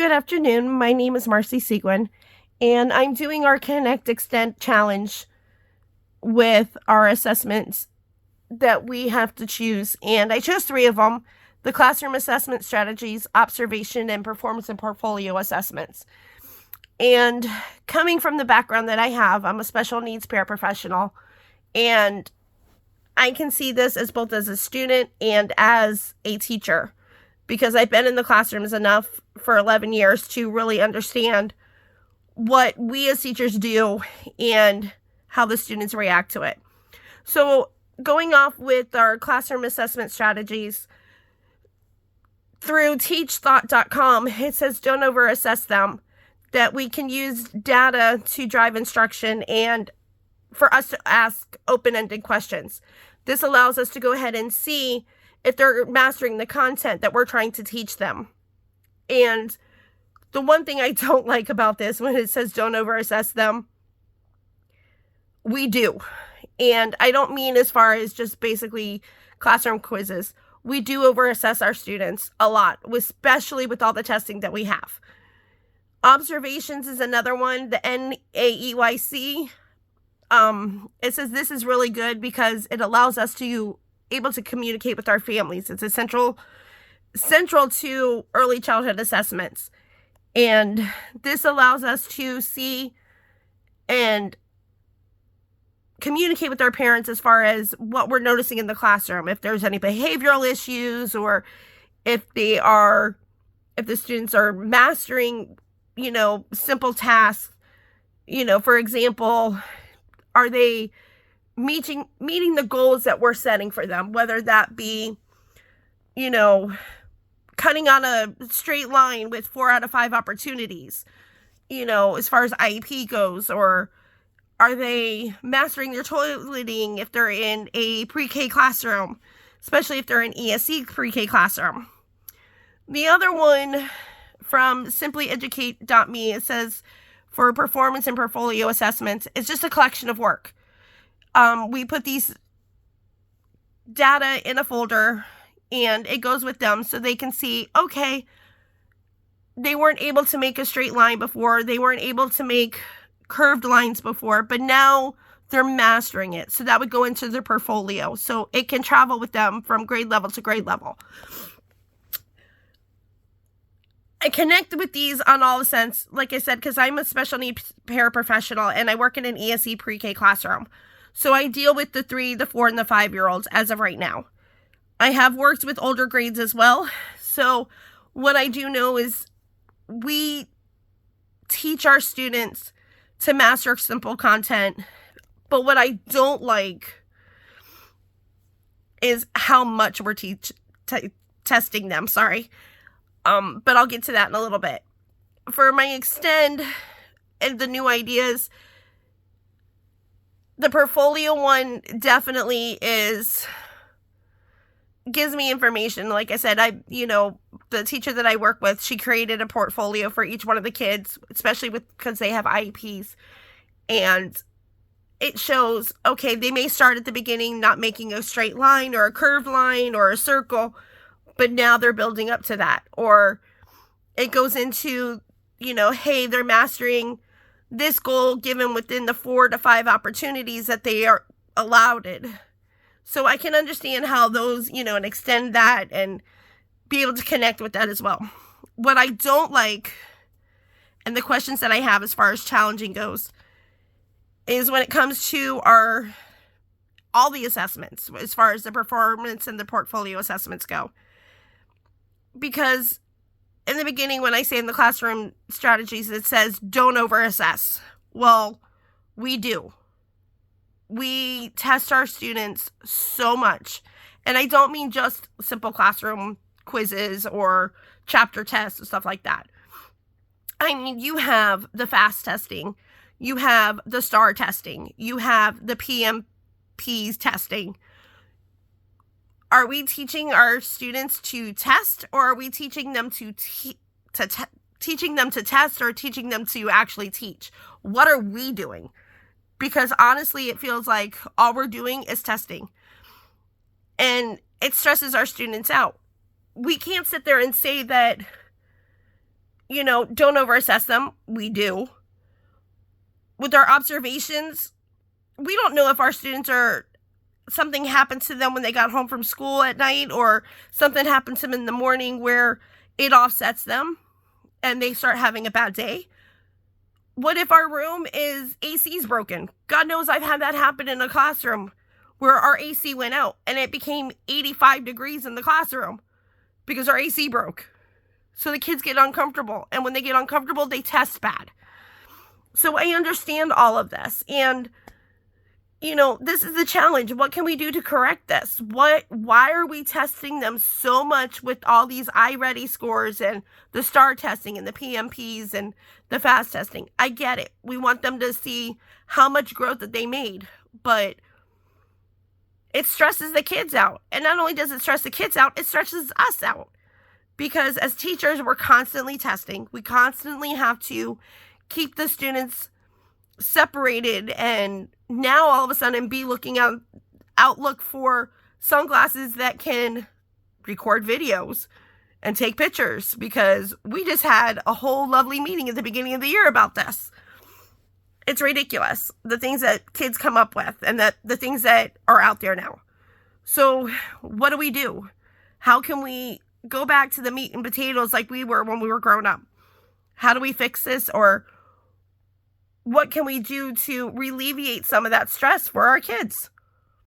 Good afternoon. My name is Marcy Seguin, and I'm doing our Connect Extend challenge with our assessments that we have to choose. And I chose 3 of them: the classroom assessment strategies, observation, and performance and portfolio assessments. And coming from the background that I have, I'm a special needs paraprofessional, and I can see this as both as a student and as a teacher, because I've been in the classrooms enough for 11 years to really understand what we as teachers do and how the students react to it. So going off with our classroom assessment strategies, through teachthought.com, it says don't overassess them, that we can use data to drive instruction and for us to ask open-ended questions. This allows us to go ahead and see if they're mastering the content that we're trying to teach them. And the one thing I don't like about this, when it says don't overassess them, we do. And I don't mean as far as just basically classroom quizzes. We do overassess our students a lot, especially with all the testing that we have. Observations is another one, the NAEYC. It says this is really good because it allows us to able to communicate with our families. It's central to early childhood assessments. And this allows us to see and communicate with our parents as far as what we're noticing in the classroom, if there's any behavioral issues, or if the students are mastering, simple tasks. For example, are they meeting the goals that we're setting for them, whether that be, cutting on a straight line with 4 out of 5 opportunities, as far as IEP goes, or are they mastering their toileting if they're in a pre-K classroom, especially if they're in ESC pre-K classroom. The other one from simplyeducate.me, it says for performance and portfolio assessments, it's just a collection of work. We put these data in a folder and it goes with them so they can see, okay, they weren't able to make a straight line before, they weren't able to make curved lines before, but now they're mastering it. So that would go into their portfolio. So it can travel with them from grade level to grade level. I connect with these on all the sense, like I said, because I'm a special needs paraprofessional and I work in an ESC pre-K classroom. So I deal with the 3, the 4, and the 5-year-olds as of right now. I have worked with older grades as well. So what I do know is we teach our students to master simple content. But what I don't like is how much we're testing them. Sorry. But I'll get to that in a little bit. For my extend and the new ideas, the portfolio one definitely gives me information. Like I said, the teacher that I work with, she created a portfolio for each one of the kids, especially because they have IEPs. And it shows, okay, they may start at the beginning not making a straight line or a curved line or a circle, but now they're building up to that. Or it goes into, hey, they're mastering this goal given within the 4 to 5 opportunities that they are allowed. So I can understand how those, and extend that and be able to connect with that as well. What I don't like, and the questions that I have as far as challenging goes, is when it comes to all the assessments, as far as the performance and the portfolio assessments go. Because in the beginning, when I say in the classroom strategies, it says don't overassess. Well, we do. We test our students so much. And I don't mean just simple classroom quizzes or chapter tests and stuff like that. I mean, you have the FAST testing, you have the STAR testing, you have the PMPs testing. Are we teaching our students to test, or are we teaching them to teaching them to test, or teaching them to actually teach? What are we doing? Because honestly, it feels like all we're doing is testing. And it stresses our students out. We can't sit there and say that don't overassess them. We do. With our observations, we don't know if our students something happened to them when they got home from school at night, or something happened to them in the morning where it offsets them and they start having a bad day. What if our room AC's broken? God knows I've had that happen in a classroom where our AC went out and it became 85 degrees in the classroom because our AC broke. So the kids get uncomfortable, and when they get uncomfortable, they test bad. So I understand all of this, and this is the challenge. What can we do to correct this? Why are we testing them so much with all these iReady scores and the STAR testing and the PMPs and the FAST testing? I get it. We want them to see how much growth that they made, but it stresses the kids out. And not only does it stress the kids out, it stresses us out. Because as teachers, we're constantly testing. We constantly have to keep the students separated, and now all of a sudden be looking outlook for sunglasses that can record videos and take pictures, because we just had a whole lovely meeting at the beginning of the year about this. It's ridiculous, the things that kids come up with and that the things that are out there now. So what do we do? How can we go back to the meat and potatoes like we were when we were growing up? How do we fix this, or what can we do to alleviate some of that stress for our kids?